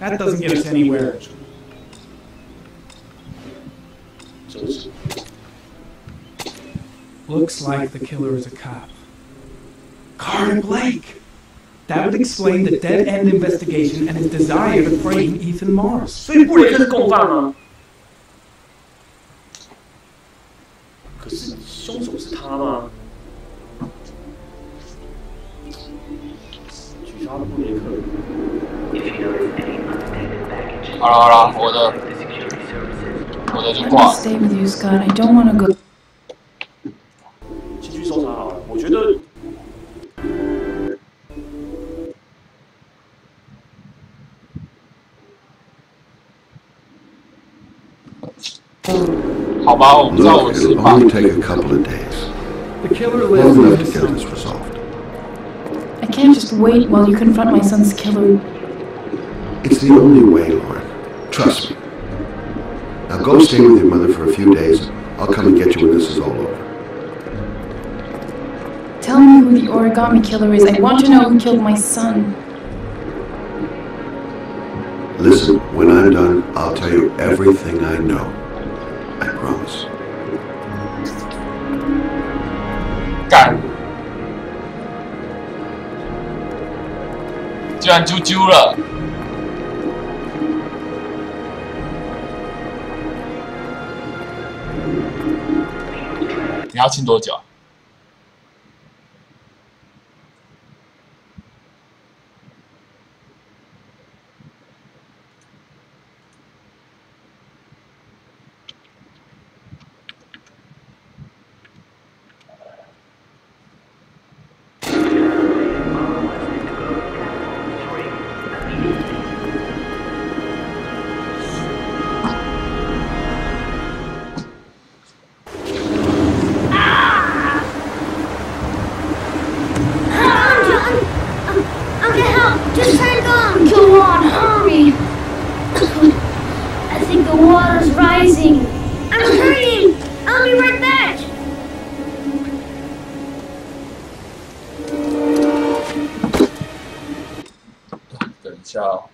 That doesn't get us anywhere. Looks like the killer is a cop. Carter Blake! That would explain the dead-end investigation and his desire to frame Ethan Morris. 所以布雷克是共犯吗？可是凶手是他吗？举杀了布雷克。好了好了，我的就挂了。 Stay with you, Scott. I don't want to go. 继续搜查好了，我觉得。 好吧，我不知道我是 It'll only take a couple of days. The killer Long lives in enough his to get son. this resolved. I can't just wait while you confront my son's killer. It's the only way, Lauren. Trust me. Now go stay with your mother for a few days. I'll come and get you when this is all over. Tell me who the origami killer is. I want to know who killed my son. Listen, when I'm done, I'll tell you everything I know. I promise. 干，居然啾啾了！你要亲多久？等一下哦。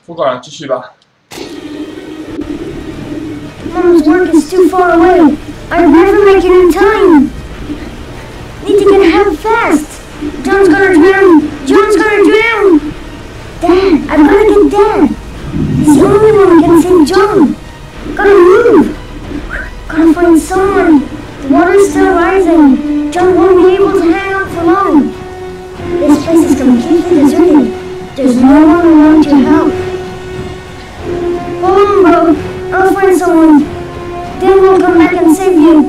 不管了，继续吧。 Mom's work is too far away. I'd never make it in time. Need to get help fast. John's gonna drown. John's gonna drown. Dad, I've gotta get Dad. He's the only one who can save John. Gotta move. Gotta find someone. The water's still rising. John won't be able to hang out for long. This place is completely deserted. There's no one around to help. Hold on, bro. I'll find someone. Then we'll come back and save you. here.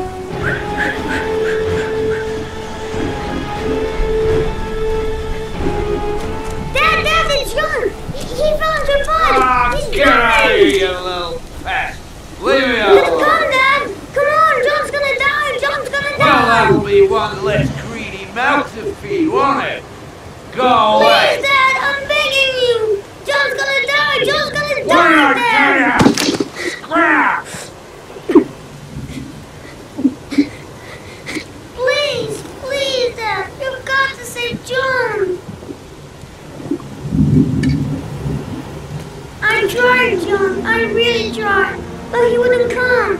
Dad, it's John. He fell into a pond. He's Get out of here, dying. you little pest! Leave me Come alone! on, Dad. Come on, John's gonna die. John's gonna Well, die. that'll be one less greedy mouth to feed, won't it? Go away! Please, Dad, I'm begging you. John's gonna die. John's gonna What die, are Dad. you? Scrap! Please, Dad. You've got to save John. I tried, John. I really tried. But he wouldn't come.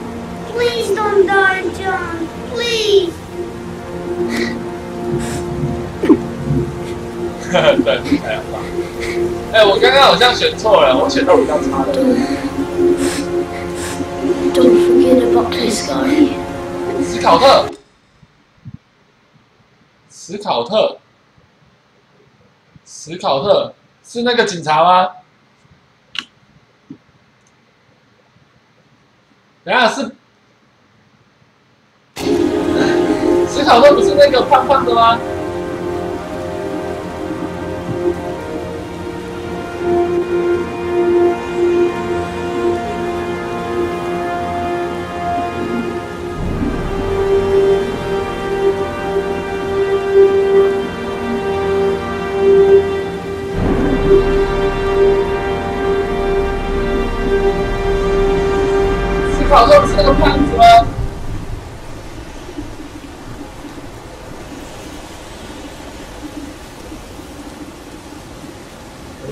Please don't die, John. Please. 对，太阳棒。哎，我刚刚好像选错了，我选到比较差的。Don't forget about this guy. 史考特，史考特，史考特是那个警察吗？等一下是，史考特不是那个胖胖的吗？史考特不是那个胖子吗？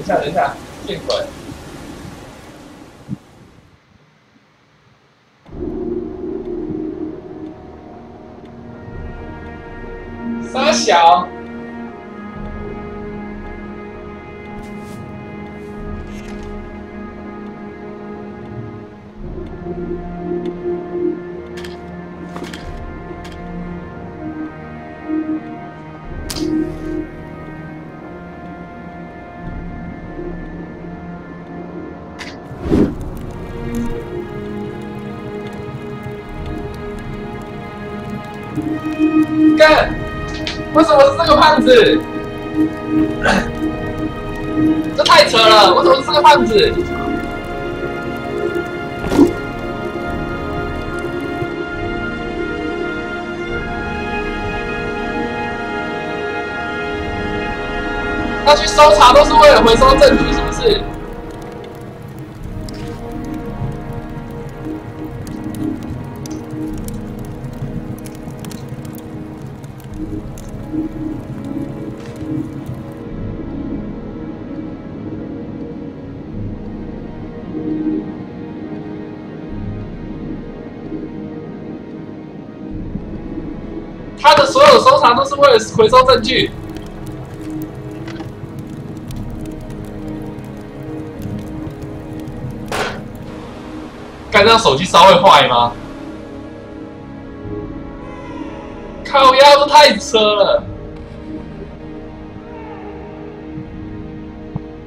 等一下，见鬼！傻小。干！为什么是这个胖子？这太扯了！为什么是这个胖子？他去搜查都是为了回收证据，是不是？他的所有搜查都是为了回收证据。干这样手机烧会坏吗？靠腰，这太扯了！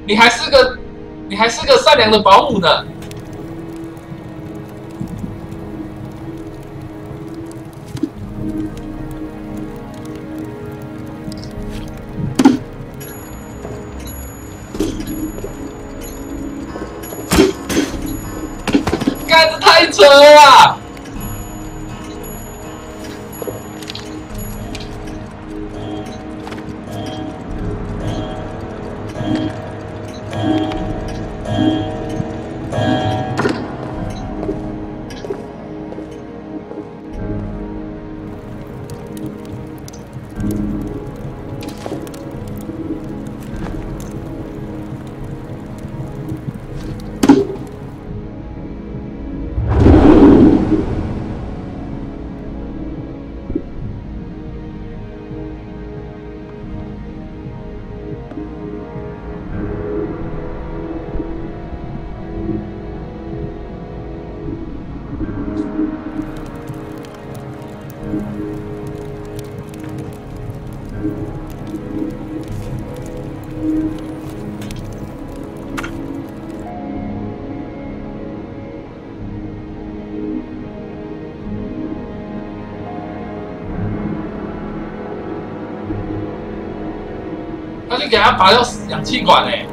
你还是个善良的保姆呢。干，这太扯了啦！去给他拔掉氧气管哎、欸。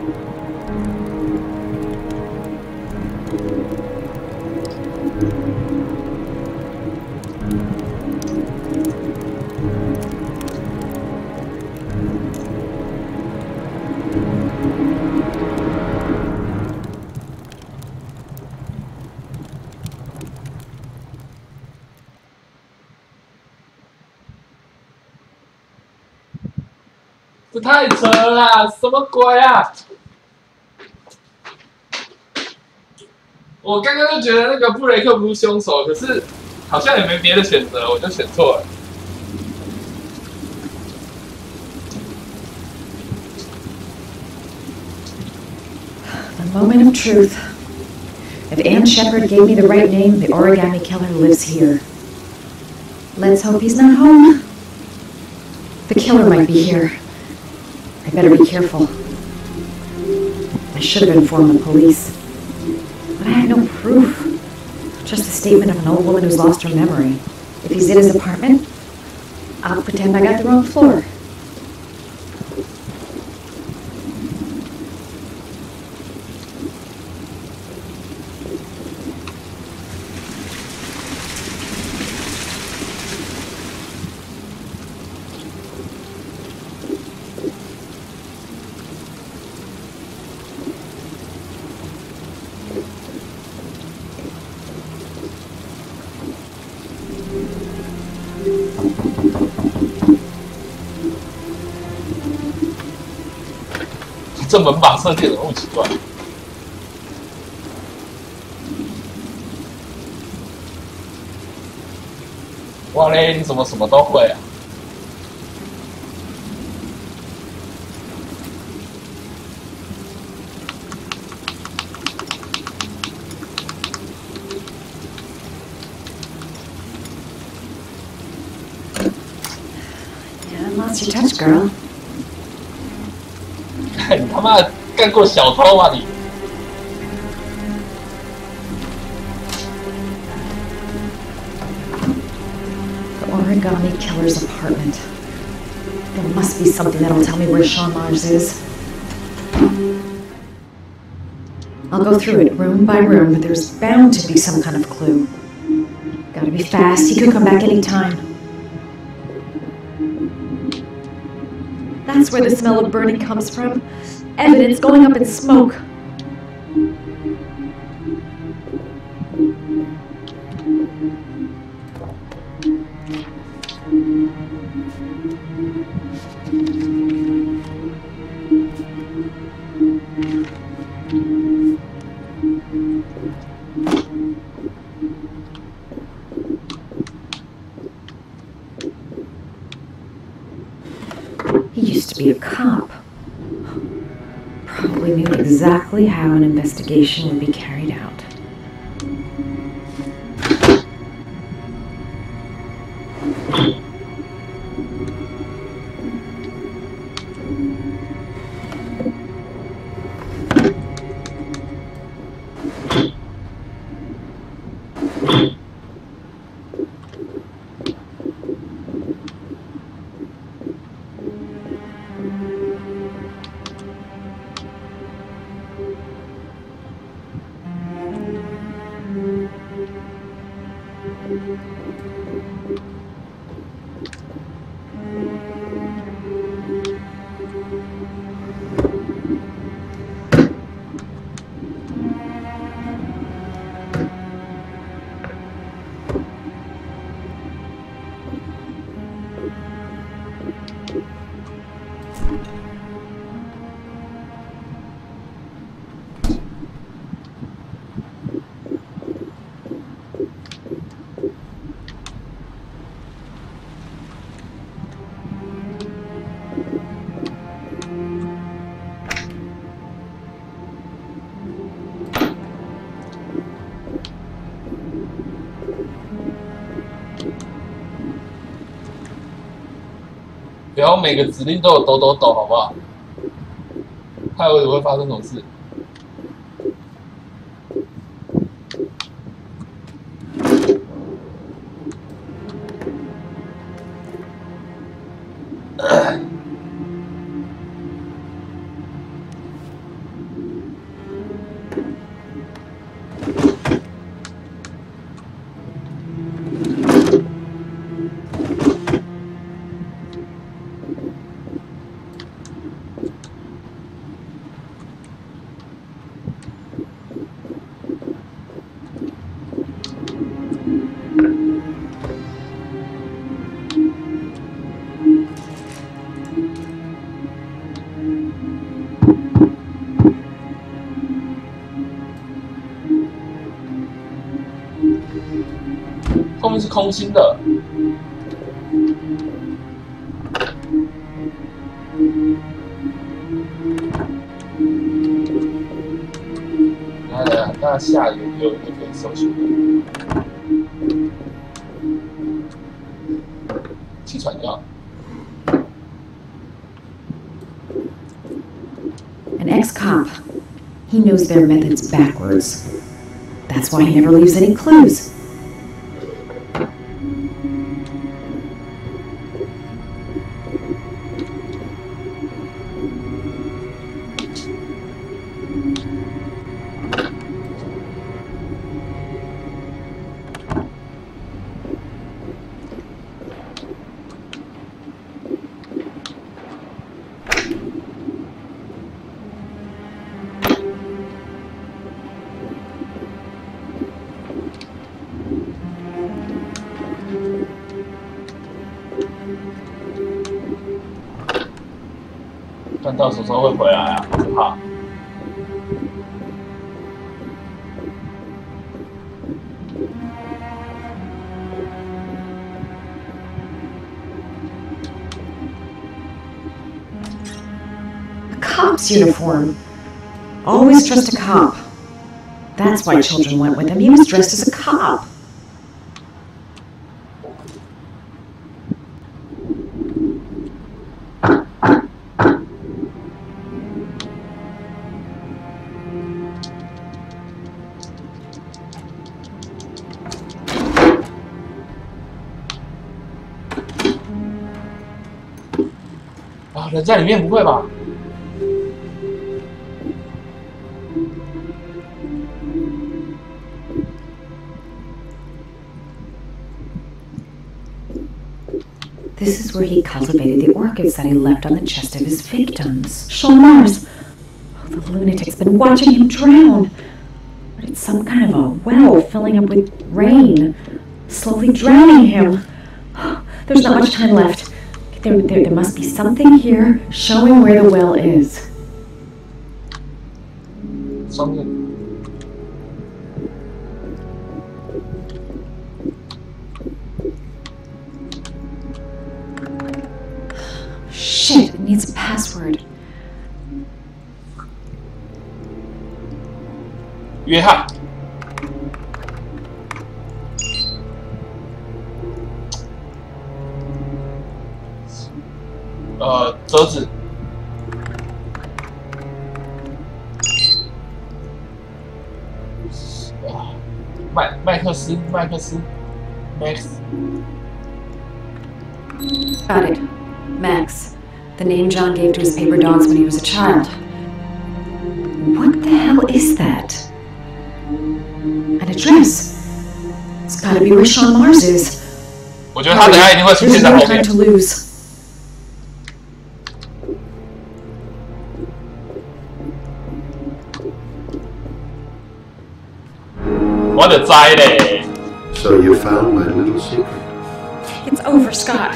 这太扯了啦！什么鬼啊！我刚刚就觉得那个布雷克不是凶手，可是好像也没别的选择，我就选错了。 The moment of truth. If Ann Shepard gave me the right name, the origami killer lives here. Let's hope he's not home. The killer might be here. I better be careful. I should have informed the police. But I had no proof. Just the statement of an old woman who's lost her memory. If he's in his apartment, I'll pretend I got the wrong floor.这门把设计的那么奇怪。哇嘞，你怎么什么都会啊？ Lost your touch, girl. 你他妈干过小偷啊你！ The origami killer's apartment. There must be something that'll tell me where Sean Mars is. I'll go through it room by room, but there's bound to be some kind of clue. Gotta be fast. He could come back any time. That's where the smell of burning comes from. Evidence going up in smoke. He used to be a cop. Probably knew exactly how an investigation would be carried out.不要每个指令都有抖抖抖，好不好？害我以为会发生这种事。后面是空心的。来，大下有一个可以搜寻的。气喘药。 An ex-cop. He knows their methods backwards. That's why he never leaves any clues.看到什么时候会回来啊？好可怕！ A cop's uniform. Always trust a cop. That's why children went with him. He was dressed as a cop.啊，人在里面不会吧？ This is where he cultivated the orchids that he left on the chest of his victims. Sean Mars! Oh, the lunatic's been watching him drown. But it's some kind of a well filling up with rain, slowly drowning him. There's not much time left. There must be something here showing where the well is. Something. Shit, it needs a password. 约翰。折纸。麦克斯 ，Max。 Got it. Max. The name John gave to his paper dogs when he was a child. What the hell is that? An address. It's gotta be where Sean Mars is. 我觉得他等下一定会出现在后 There's no 面 time。to lose. 我的栽嘞！ So you found my little secret? It's over, Scott.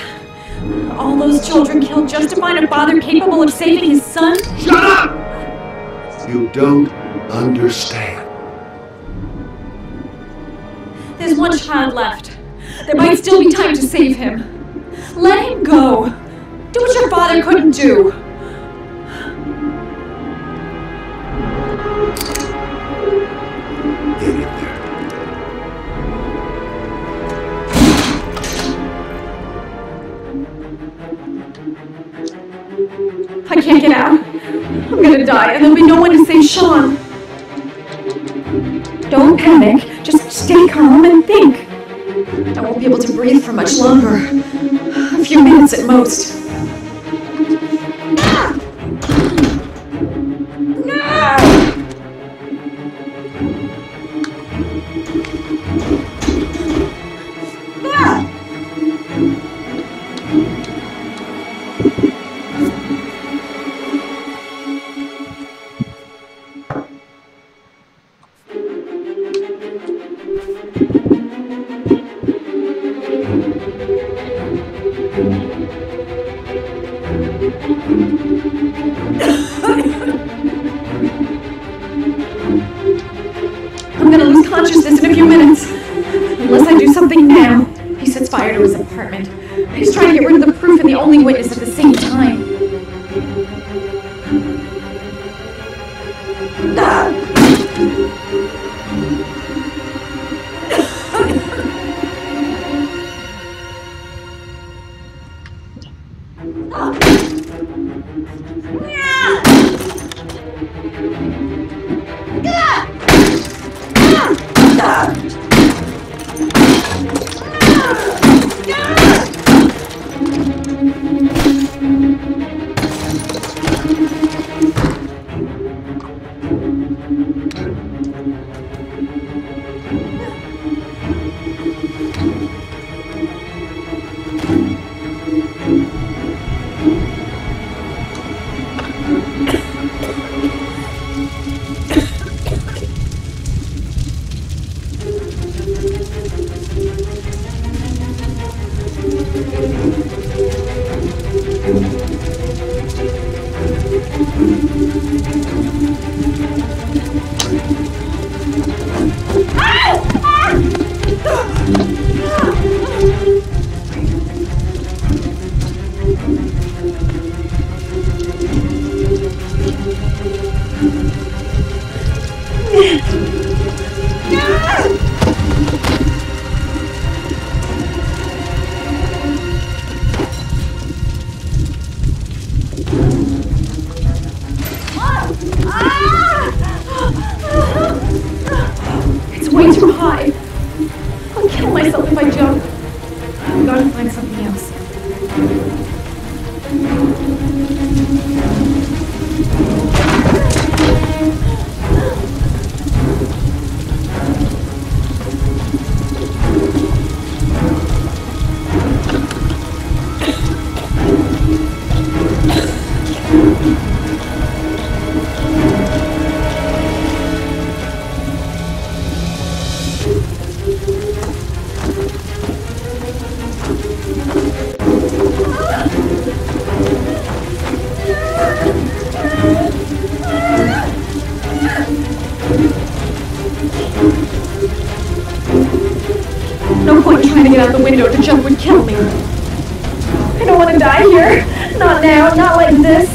All those children killed just to find a father capable of saving his son? Shut up! You don't understand. There's one child left. There might still be time to save him. Let him go. Do what your father couldn't do. Get in there. I can't get out. I'm gonna die, and there'll be no one to save Sean. Don't panic. Just stay calm and think. I won't be able to breathe for much longer. A few minutes at most. I'm gonna lose consciousness in a few minutes. Unless I do something happening now? He sets fire to his apartment. He's trying to get rid of the proof and the only witness at the same time. It's way too high. I'll kill myself if I jump. I've got to find something else. No point trying to get out the window to jump would kill me. I don't want to die here. Not now, not like this.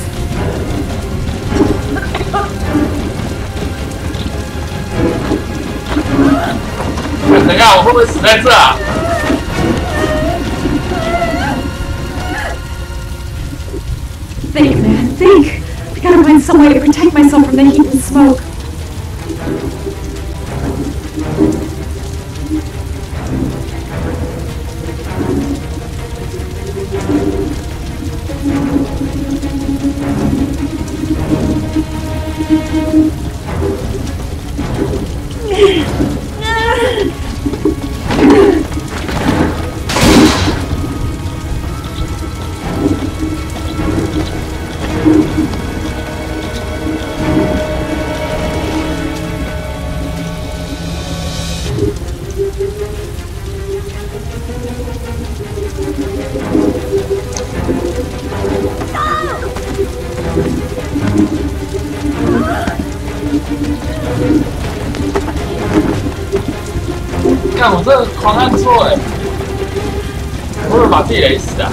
等一下，我会不会死在这啊？ Think, man, think. I gotta find some way to protect myself from the heat and smoke.看我这狂按错哎，我会不会把自己雷死啊？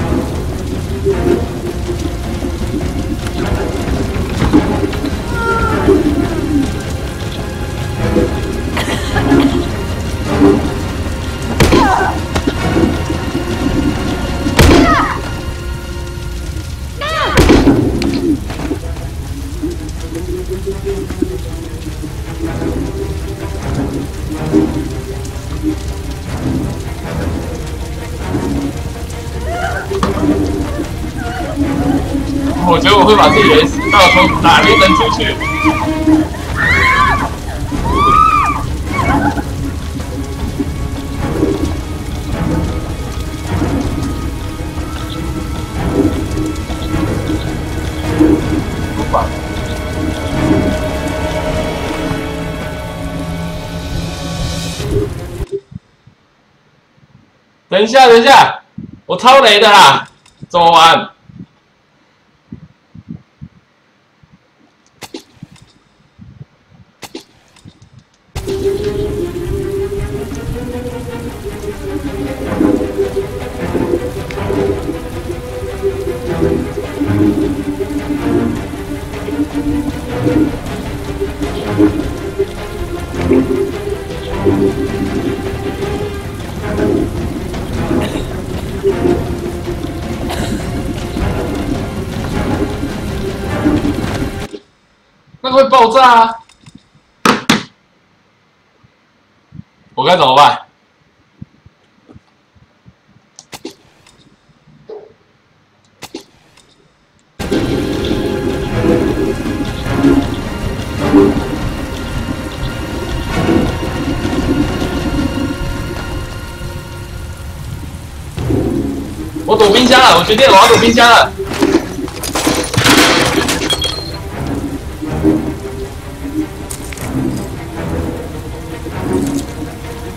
我觉得我会把自己雷死，到时候哪边能出去？不管。等一下，等一下，我超雷的啦，怎么玩？ Hey, 会爆炸啊！我该怎么办？我躲冰箱了，我决定我要躲冰箱了。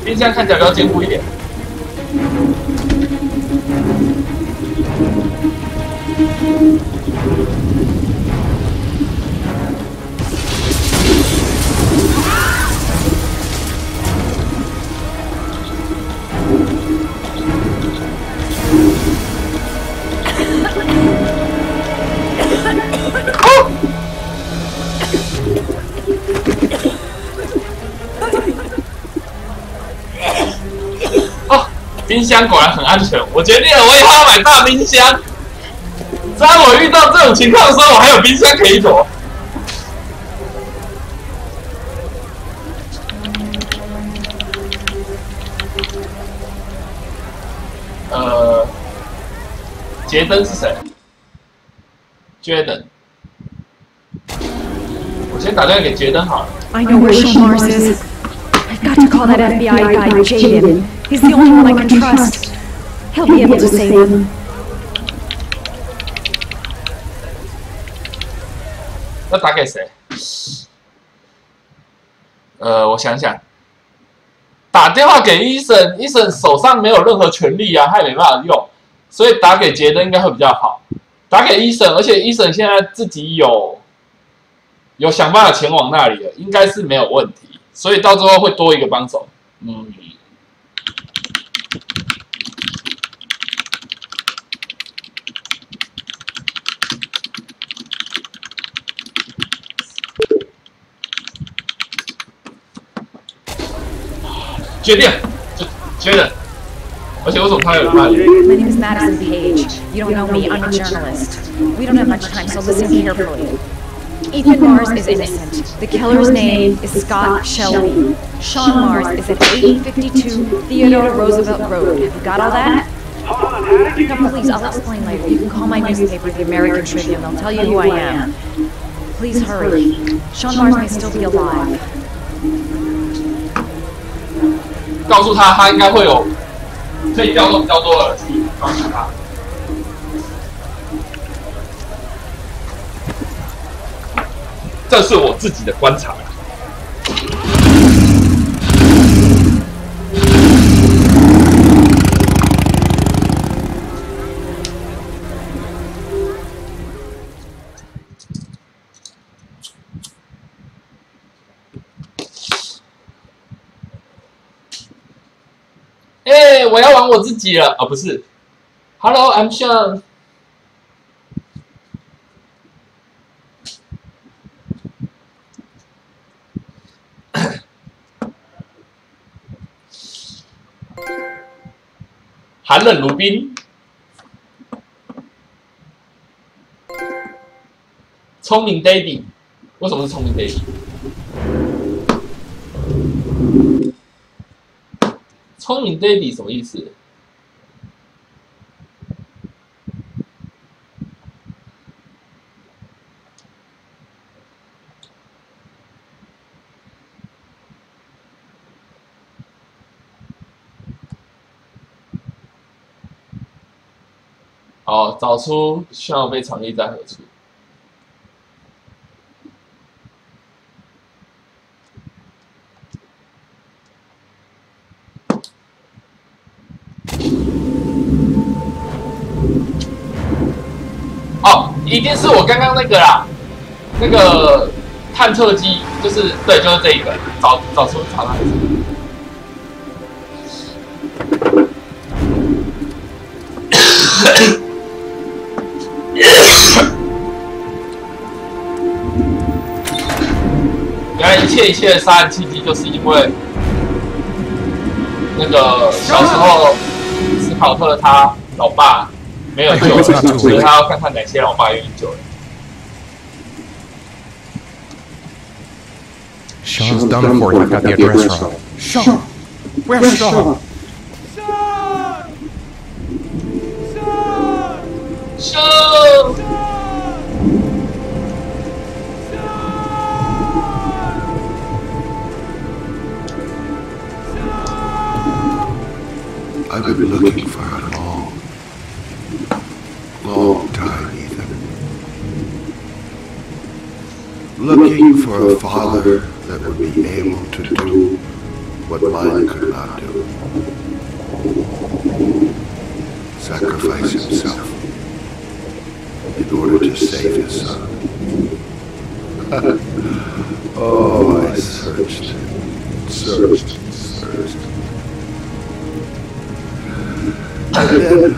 冰箱看起来比较坚固一点。冰箱果然很安全，我决定了，我以后要买大冰箱。在我遇到这种情况的时候，我还有冰箱可以躲。杰登是谁？杰登，我先打电话给杰登好了。I know where Sean Mars is. I've got to call that FBI guy, Jaden. He's the only one I can trust. He'll be able to save him. 要打给谁？我想想，打电话给医生，医生手上没有任何权利啊，他也没办法用，所以打给杰登应该会比较好。打给医生，而且医生现在自己有想办法前往那里了，应该是没有问题，所以到最后会多一个帮手。决定，而且为什么他有办法？ My name is Madison Page. You don't know me. I'm a journalist. We don't have much time, so listen carefully. Ethan Mars is innocent. The killer's name is Scott Shelby. Sean Mars is at 852 Theodore Roosevelt Road. Have you got all that? No, please, I'll explain later. You can call my newspaper, The American Tribune. They'll tell you who I am. Please hurry. Sean Mars may still be alive. 告诉他，他应该会有可以调动比较多的耳机，告诉他。这是我自己的观察。我要玩我自己了啊！不是 ，Hello, I'm Sean。寒冷如冰，聪明 Daddy， 为什么是聪明 Daddy？ 聪明 Daddy 什么意思？哦，找出需要被藏匿在何处。哦，一定是我刚刚那个啦，那个探测机，就是对，就是这一个，找出藏哪里。原来一切的杀人契机，就是因为那个小时候斯考特他老爸没有救人，所以他要看看哪些老爸愿意救人。Sean's done for if I got the address wrong. Sean! Where's Sean? Show! I've been looking for a long time, Ethan. Looking for a father that would be able to do what mine could not do. Sacrifice himself in order to save his son. Oh, I searched. And then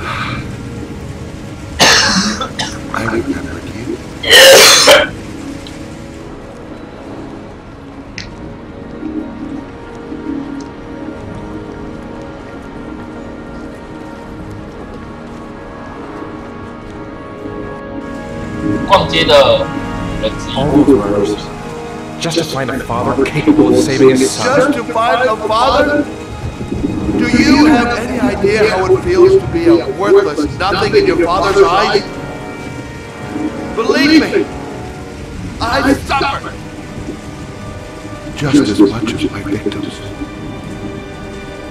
I remembered you.逛街的人之一。 All those murders. Just to find a father capable of saving his son. Just to find a father? Do you have any idea how it feels to be a worthless nothing in your father's eyes? Believe me, I suffered just as much as my victims.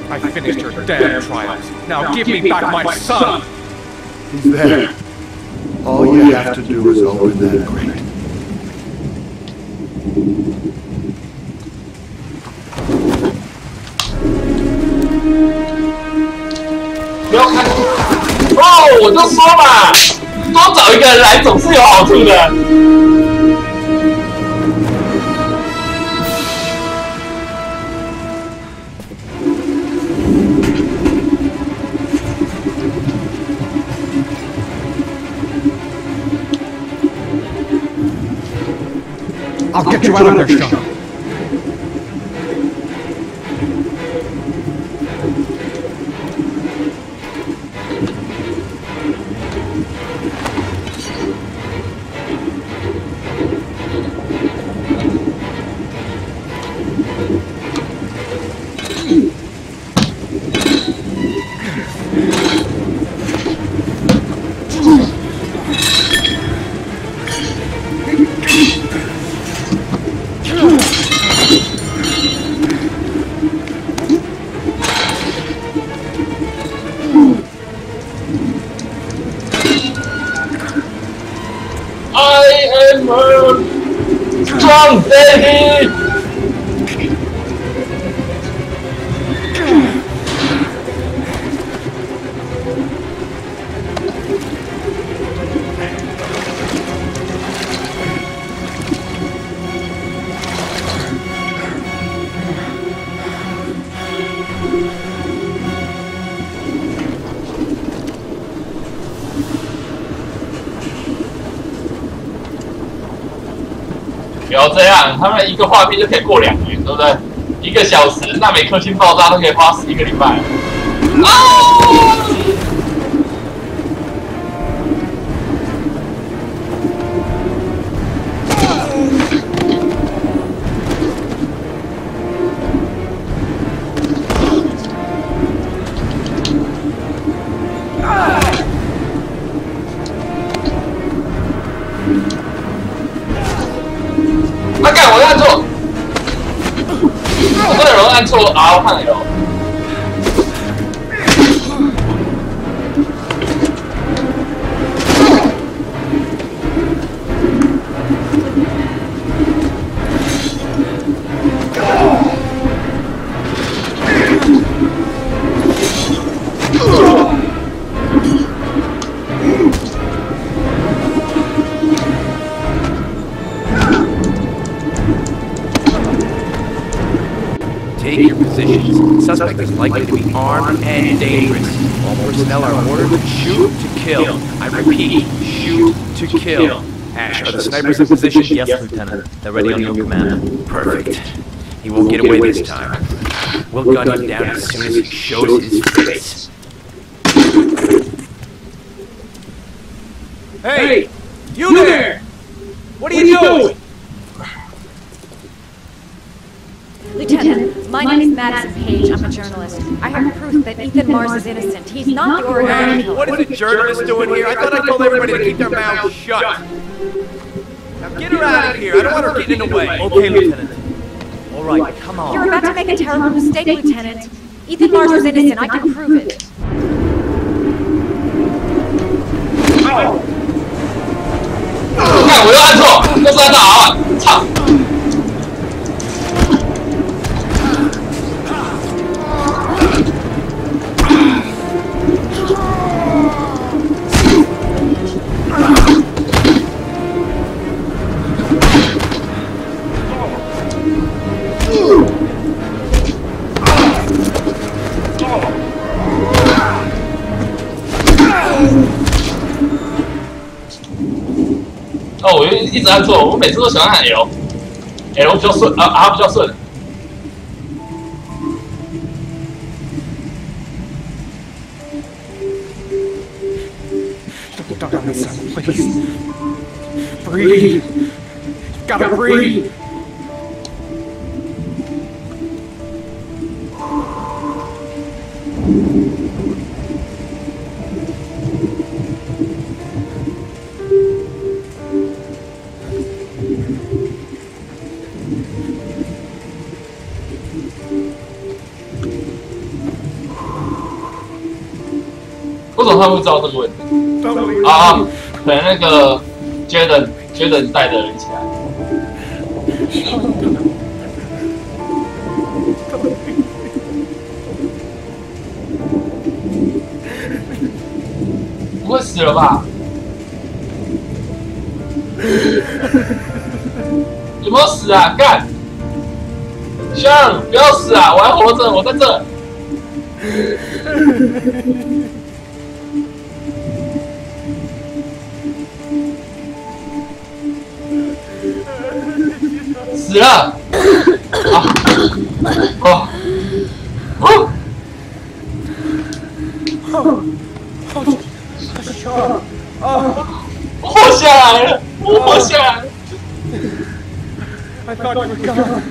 I finished your damn trials. Now give me back my son! He's there. All you have to do is open that crate. Oh, 我就说嘛，多找一个人来总是有好处的。I'll get you out of there, Sean. I am a strong baby. 不要这样，他们一个画面就可以过2年，对不对？1个小时，那每颗星爆炸都可以花11个礼拜。他干，我按错，我真的容易按错 R 和 L。Take your positions. Suspect is likely to be armed and dangerous. All personnel are ordered to shoot to kill. I repeat, shoot to kill. Ash, are the snipers in position? Yes, Lieutenant. They're ready on your command. Perfect. He won't get away this time. We'll gun him down as soon as he shows his face. Hey! You there! What are you doing? My name is Madison Page. I'm a journalist. I have proof that Ethan Mars is innocent. He's not the origami killer. What is a journalist doing here? I thought I told everybody to keep their mouths shut. Now get her out of here. I don't want her getting in the way. Okay, Lieutenant. All right, come on. You're about to make a terrible mistake, Lieutenant. Ethan Mars is innocent. I can prove it. 看我又按错，又是按到 R， 操！哦，我一直按错，我每次都喜欢按 L 比较顺，R 比较顺。Don't die, son, please. Breathe. Gotta breathe.为什么他会知道这个问题？啊，可能那个 Jaden 带的人一起来。不会死了吧？有没有死啊？干！香，不要死啊！我还活着，我在这。死了！啊！哦！哦！我活下来了！我活下来了！ I thought you were gone.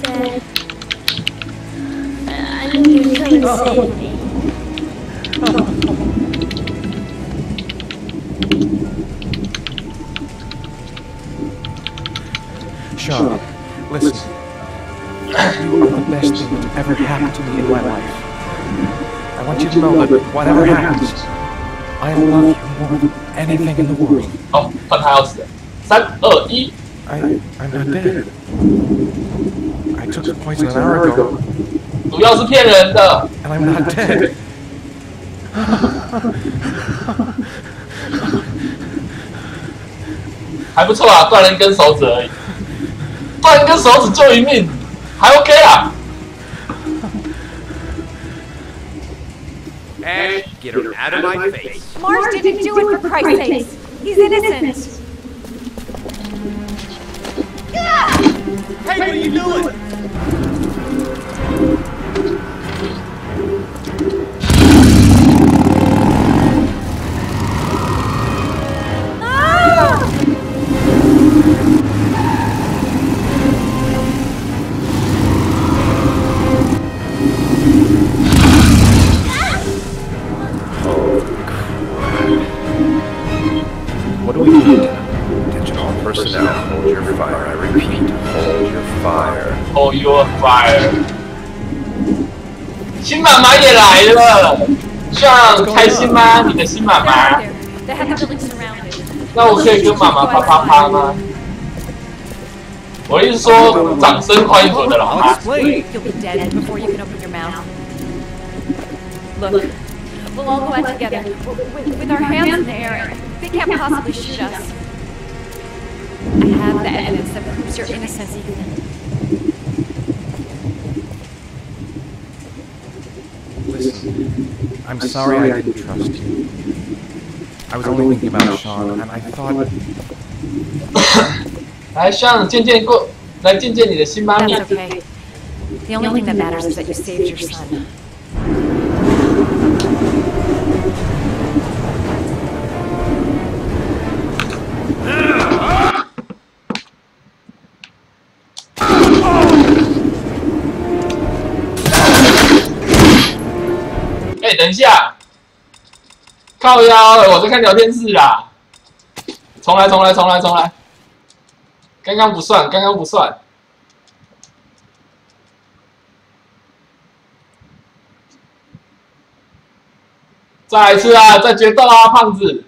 Dad, I need you to come and save me. Sean, listen. You are the best thing to ever happen to me in my life. I want you to know that whatever happens, I love you more than anything in the world. 哦，换他要死了！3、2、1。I'm not dead. I took the poison an hour ago. 毒药是骗人的。And I'm not dead. 还不错啊，断了一根手指而已。断一根手指救一命，还 OK 啊。Ash, get her out of my face. Mars didn't do it for Christ's sakes. He's innocent. Hey, what are you doing? What do we need? Attention all personnel, hold your fire. I repeat, hold your fire. Hold your fire. 新妈妈也来了，像开心吗？你的新妈妈？ They had the building surrounded. 那我可以跟妈妈啪啪啪吗？我意思说，掌声欢迎我的老妈。 You'll be dead before you can open your mouth. Look, we'll all go out together with our hands in the air. They can't possibly shoot us. I have the evidence that proves your innocence, Ethan. Listen, I'm sorry I didn't trust you. I was only thinking about Sean, and I thought... 来，向见见过，来见见你的新妈咪。 That's okay. The only thing that matters is that you saved your son. 哎、等一下，靠腰，我在看聊天室啦。重来。刚刚不算。再来一次啊！再决斗啊，胖子！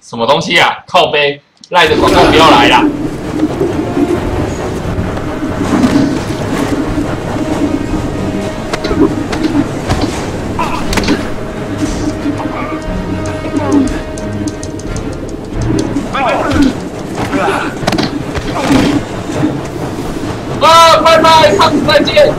什么东西啊？靠背赖的广告不要来啦！啊！拜拜，胖子再见。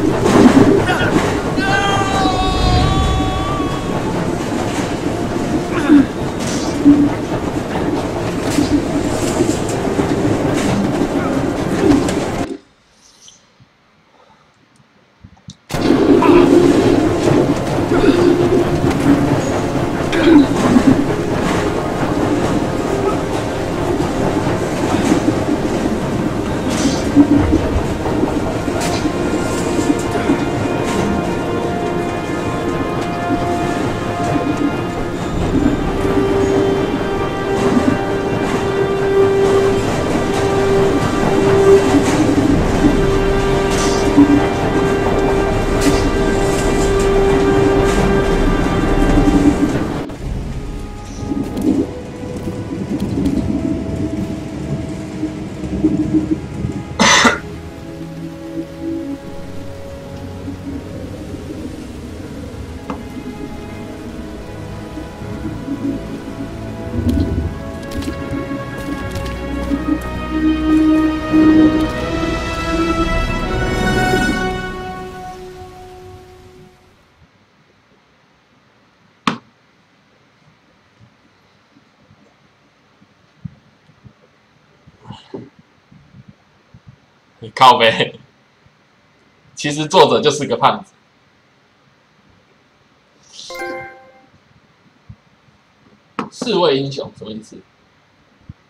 你靠背，其实作者就是个胖子。四位英雄什么意思？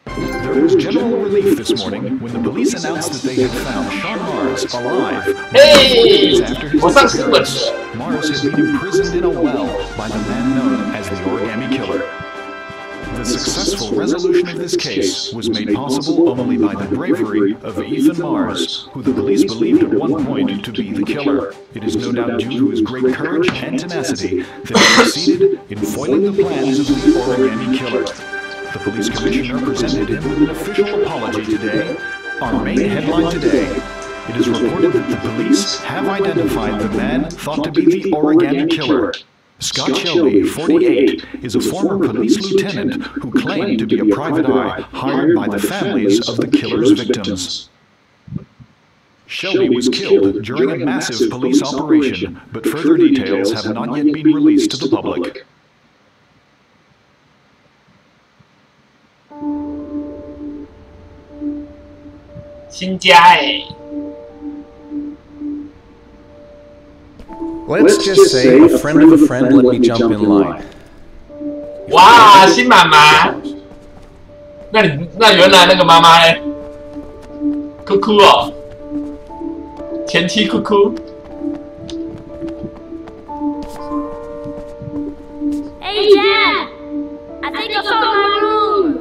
There was general relief this morning when the police announced that they had found Sean Mars alive. Hey! After his disappearance, Mars had been imprisoned in a well by the man known as the Origami Killer. The successful resolution of this case was made possible only by the bravery of Ethan Mars, who the police believed at one point to be the killer. It is no doubt due to his great courage and tenacity that he succeeded in foiling the plans of the Origami Killer. The police commissioner presented him with an official apology today. Our main headline today. It is reported that the police have identified the man thought to be the Origami Killer. Scott Shelby, 48, is a former police lieutenant who claimed to be a private eye hired by the families of the killer's victims. Shelby was killed during a massive police operation, but further details have not yet been released to the public. Let's just say a friend of a friend let me jump in line. 哇，新妈妈，那原来那个妈妈嘞？哭哭哦，前妻哭哭。 Hey, Dad! I think I found my room!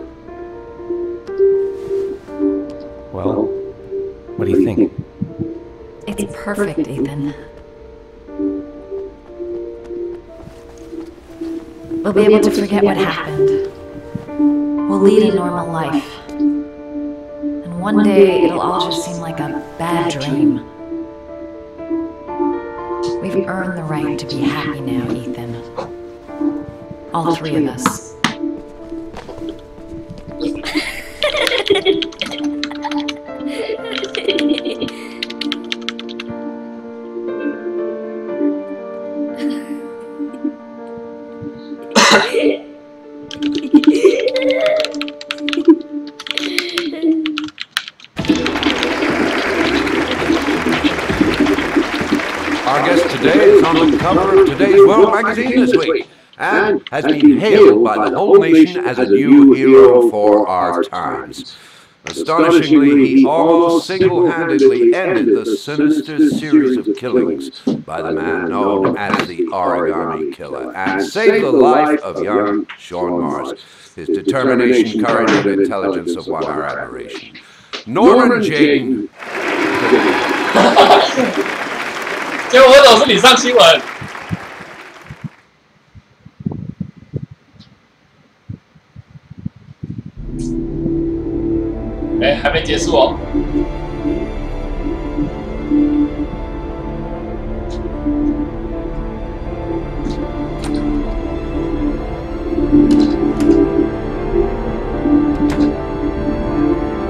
Well, what do you think? It's perfect, Ethan. We'll be able to forget what happened. We'll We'll lead a normal life. And one day, it'll all just seem like a bad dream. We've earned the right to be happy now, Ethan. All three of us. Our guest today is on the cover of today's World magazine this week, and has been hailed by the whole nation as a new hero for our times. Astonishingly, he almost single-handedly ended the sinister series of killings by the man known as the Origami Killer, and saved the life of young Sean Mars. His determination, courage, and intelligence have won our admiration. Norman Jaden. 结果我总是你上新闻。哎，还没结束哦。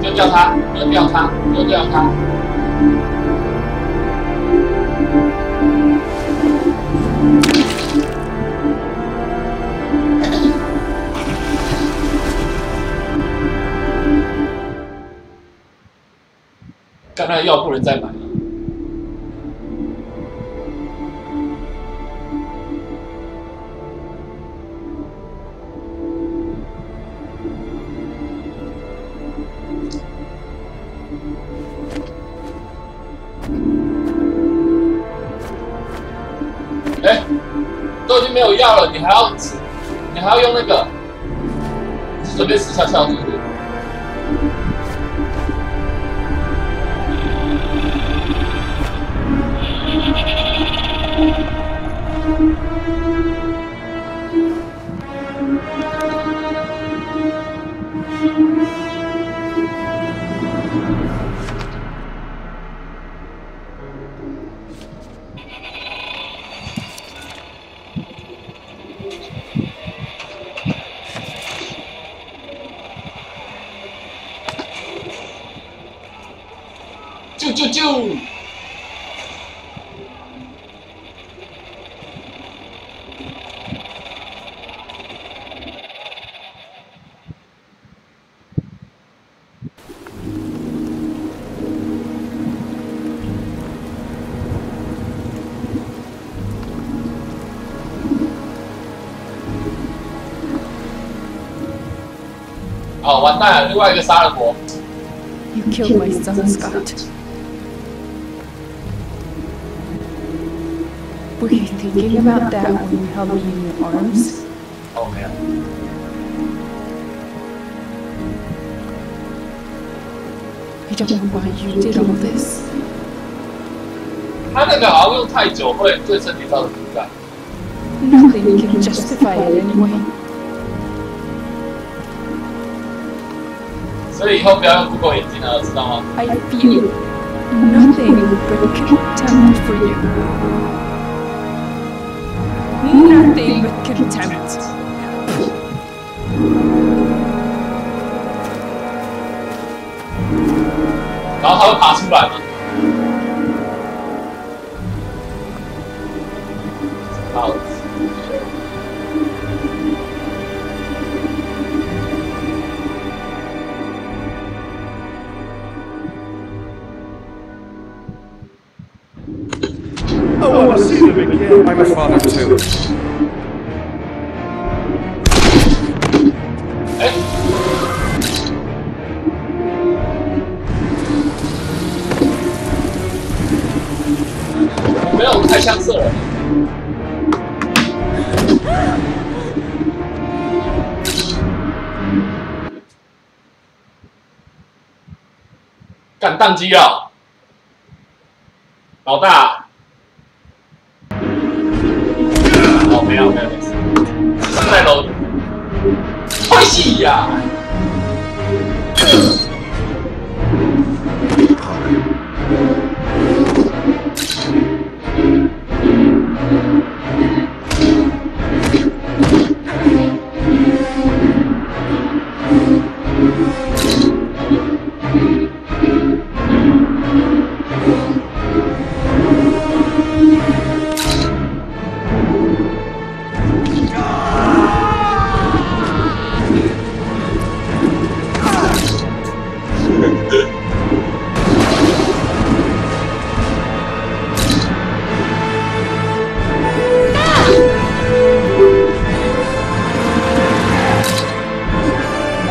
丢掉它，丢掉它，丢掉它。 刚才药不能再买了。哎，都已经没有药了，你还要吃？你还要用那个？你是准备死翘翘是不是？ 啾！哦，完蛋了，另外一个杀人魔。You killed my son, Scott. Were you thinking about that when you held me in your arms? Oh man. I don't know why you did all this. 他那个好像用太久会对身体造成敏感。Nothing can justify it anyway. 所以以后不要用 Google 眼镜了，知道吗 I feel nothing but contempt for you. Nothing but contempt. 然后他会爬出来吗？好。I want to see them again. I'm a father too. 哎，我没有开枪射人。干宕机了，老大。 哦，没有，没事，在楼。会戏呀！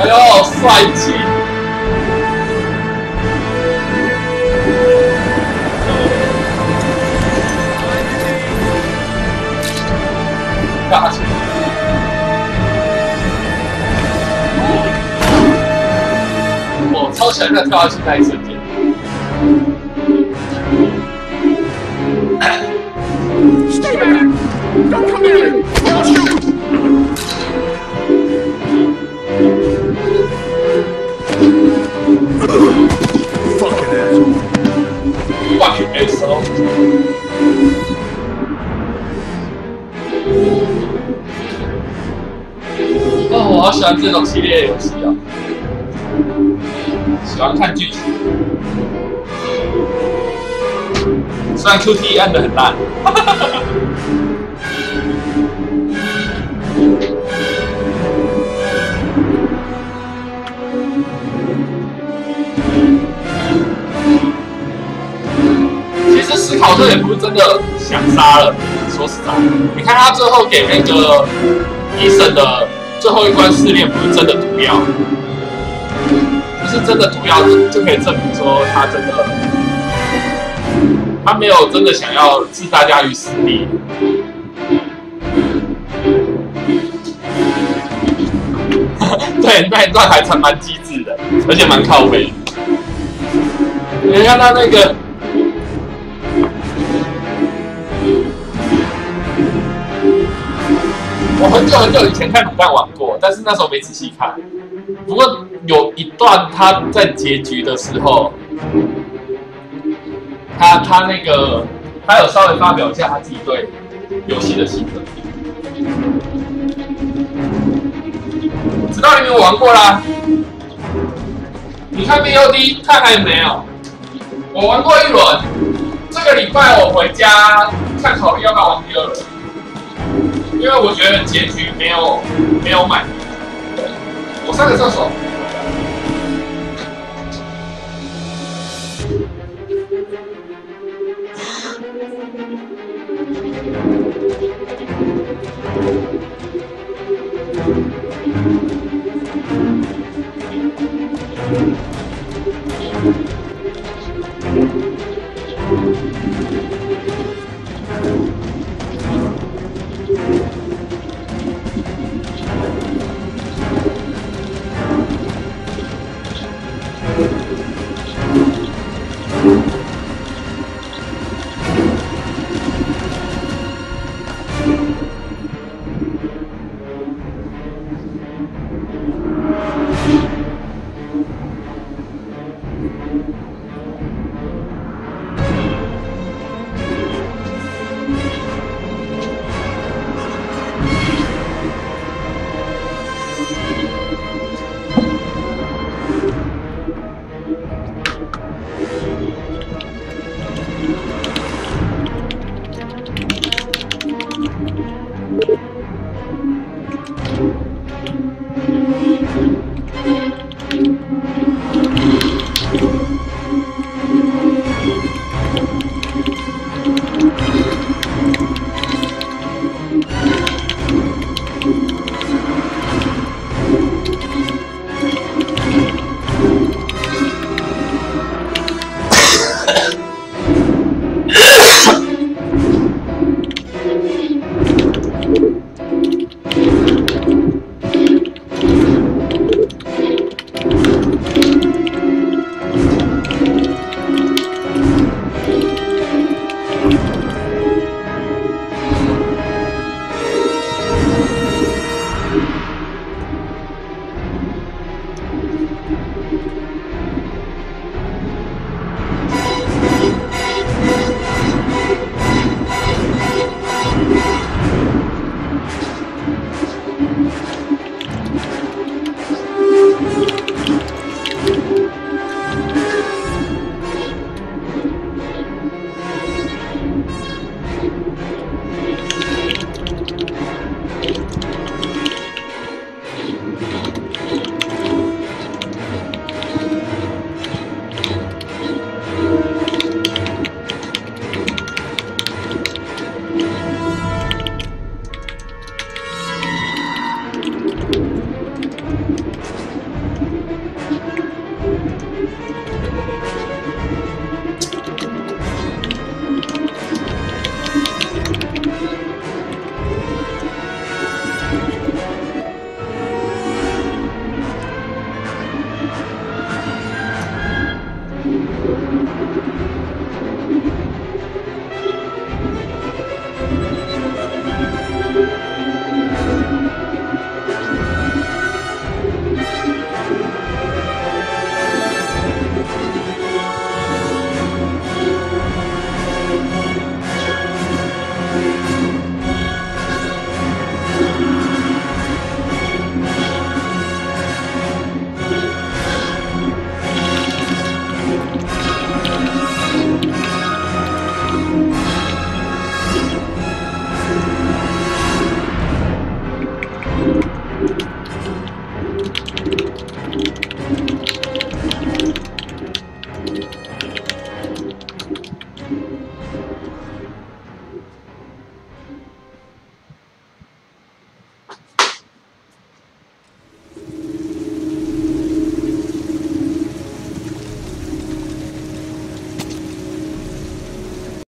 哎呦，帅气！跳下去！我超喜欢他跳下去那一瞬间。Stay back! Don't come near me! I'll shoot! Fucking asshole. Fucking asshole. 哦，我好喜欢这种系列的游戏啊！喜欢看剧情，虽然 QT 按得很烂。其实史考特也不是真的想杀了，说实在，你看他最后给那个医生的最后一关试炼，不是真的毒药，不是真的毒药就可以证明说他真的，他没有真的想要置大家于死地。对，那一段还蛮机智的，而且蛮靠背。你看他那个。我很久以前看卤蛋玩过，但是那时候没仔细看。不过有一段他在结局的时候，他那个他有稍微发表一下他自己对游戏的心得。知道你们玩过啦？你看 VOD 看还没有？我玩过一轮，这个礼拜我回家看考虑要不要玩第二轮。因为我觉得结局没有满意。对，我上个厕所。